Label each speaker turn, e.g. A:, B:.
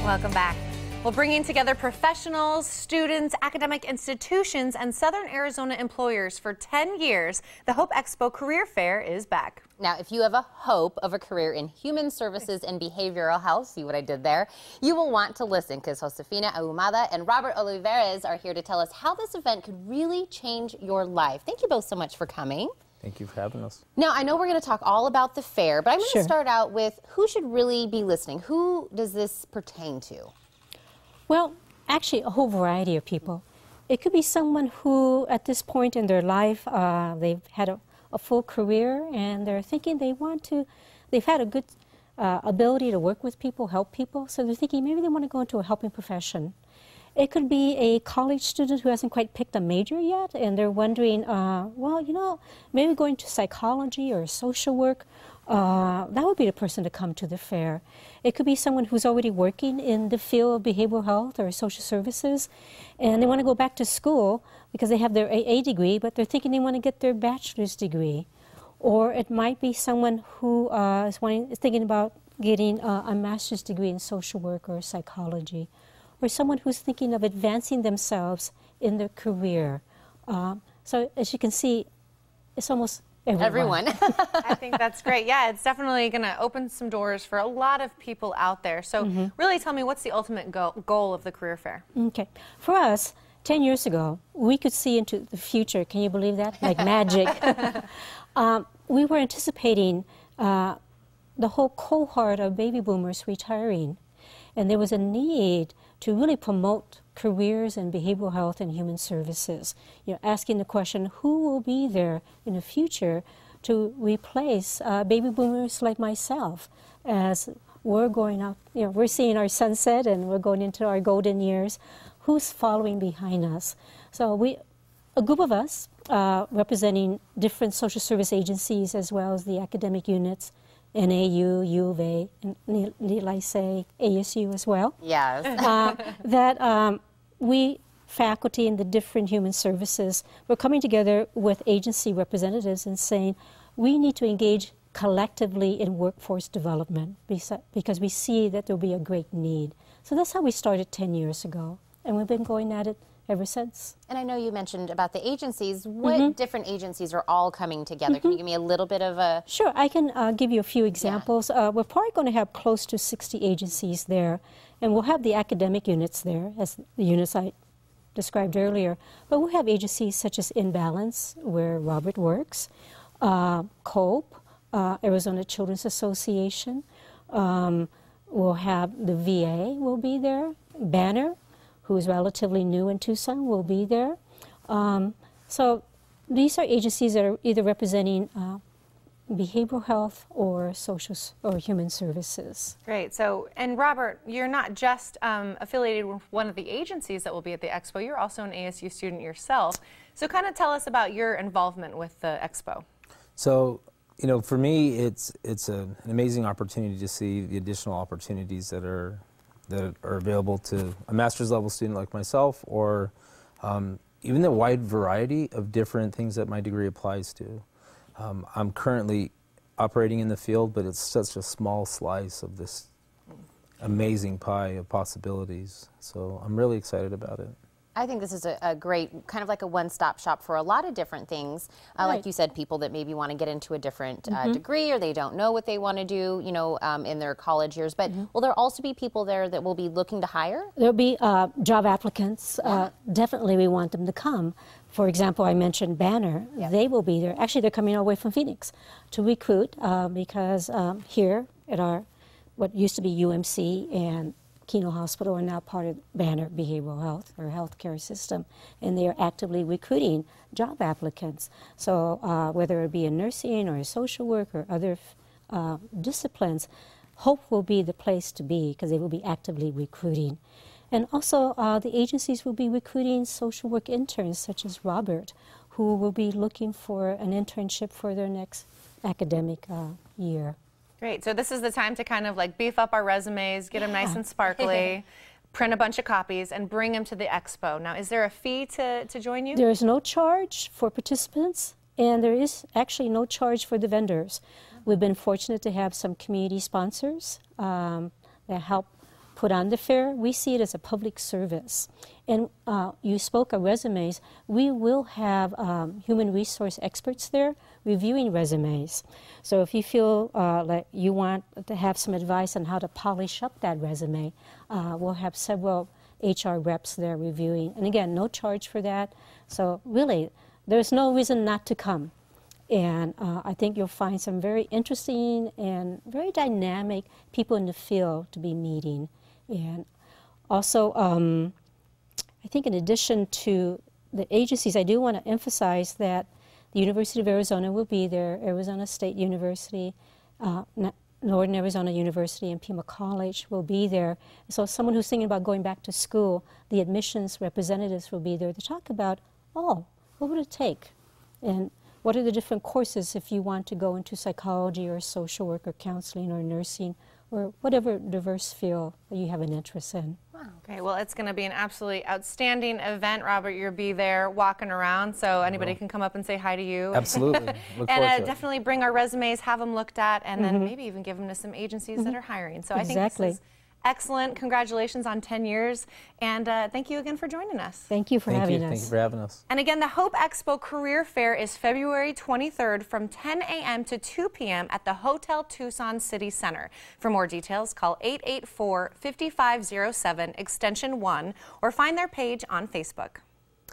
A: Welcome back. Well, bringing together professionals, students, academic institutions, and Southern Arizona employers for 10 years, the HOPE Expo Career Fair is back.
B: Now, if you have a hope of a career in human services and behavioral health, see what I did there, you will want to listen because Josefina Ahumada and Robert Olivares are here to tell us how this event could really change your life. Thank you both so much for coming.
C: Thank you for having us.
B: Now, I know we're going to talk all about the fair, but I'm going to
D: Sure.
B: start out with who should really be listening. Who does this pertain to?
D: Well, actually, a whole variety of people. It could be someone who, at this point in their life, they've had a full career and they're thinking they've had a good ability to work with people, help people, so they're thinking maybe they want to go into a helping profession. It could be a college student who hasn't quite picked a major yet, and they're wondering, well, you know, maybe going to psychology or social work, that would be the person to come to the fair. It could be someone who's already working in the field of behavioral health or social services, and they want to go back to school because they have their AA degree, but they're thinking they want to get their bachelor's degree. Or it might be someone who is thinking about getting a master's degree in social work or psychology. Or someone who's thinking of advancing themselves in their career. So as you can see, it's almost everyone.
A: I think that's great. Yeah, it's definitely going to open some doors for a lot of people out there. So really tell me, what's the ultimate goal of the career fair?
D: Okay. For us, 10 years ago, we could see into the future. Can you believe that? Like magic. We were anticipating the whole cohort of baby boomers retiring. And there was a need to really promote careers in behavioral health and human services. You know, asking the question, who will be there in the future to replace baby boomers like myself as we're going out, you know, we're seeing our sunset and we're going into our golden years. Who's following behind us? So a group of us representing different social service agencies as well as the academic units, NAU, U of A, and need I say ASU as well?
B: Yes.
D: That we, faculty in the different human services, we're coming together with agency representatives and saying we need to engage collectively in workforce development because we see that there'll be a great need. So that's how we started 10 years ago, and we've been going at it ever since. And
B: I know you mentioned about the agencies. What different agencies are all coming together? Can you give me a little bit of a...
D: Sure, I can give you a few examples. We're probably going to have close to 60 agencies there, and we'll have the academic units there, as the units I described earlier. But we'll have agencies such as Imbalance, where Robert works, HOPE, Arizona Children's Association. We'll have the VA will be there, Banner, who is relatively new in Tucson, will be there. So these are agencies that are either representing behavioral health or social or human services.
A: Great. So, and Robert, you're not just affiliated with one of the agencies that will be at the expo, you're also an ASU student yourself. So kind of tell us about your involvement with the expo.
C: So, you know, for me, it's an amazing opportunity to see the additional opportunities that are available to a master's level student like myself, or even the wide variety of different things that my degree applies to. I'm currently operating in the field, but it's such a small slice of this amazing pie of possibilities. So I'm really excited about it.
B: I think this is a great, kind of like a one-stop shop for a lot of different things. Like you said, people that maybe want to get into a different degree, or they don't know what they want to do, you know, in their college years. But will there also be people there that will be looking to hire?
D: There'll be job applicants. Definitely we want them to come. For example, I mentioned Banner. They will be there. Actually, they're coming all the way from Phoenix to recruit because here at our, what used to be UMC and Keno Hospital are now part of Banner Behavioral Health or healthcare system, and they are actively recruiting job applicants. So whether it be in nursing or social work or other disciplines, HOPE will be the place to be because they will be actively recruiting. And also the agencies will be recruiting social work interns such as Robert, who will be looking for an internship for their next academic year.
A: Great. So this is the time to kind of like beef up our resumes, get them nice and sparkly, print a bunch of copies, and bring them to the expo. Now, is there a fee to join you?
D: There is no charge for participants, and there is actually no charge for the vendors. We've been fortunate to have some community sponsors that help put on the fair, we see it as a public service. And you spoke of resumes. We will have human resource experts there reviewing resumes. So if you feel like you want to have some advice on how to polish up that resume, we'll have several HR reps there reviewing. And again, no charge for that. So really, there's no reason not to come. And I think you'll find some very interesting and very dynamic people in the field to be meeting. And also, I think in addition to the agencies, I do want to emphasize that the University of Arizona will be there, Arizona State University, Northern Arizona University, and Pima College will be there. So someone who's thinking about going back to school, the admissions representatives will be there to talk about, what would it take? And what are the different courses if you want to go into psychology or social work or counseling or nursing or whatever diverse field that you have an interest in.
A: Wow. Okay, well, it's going to be an absolutely outstanding event. Robert, you'll be there walking around, so anybody can come up and say hi to you.
C: Absolutely. Look forward to it.
A: Definitely bring our resumes, have them looked at, and then maybe even give them to some agencies that are hiring. So I think this is excellent. Congratulations on 10 years, and thank you again for joining us.
D: Thank you for having us.
C: Thank you for having us.
A: And again, the HOPE Expo Career Fair is February 23rd from 10 a.m. to 2 p.m. at the Hotel Tucson City Center. For more details, call 884-5507 extension 1 or find their page on Facebook.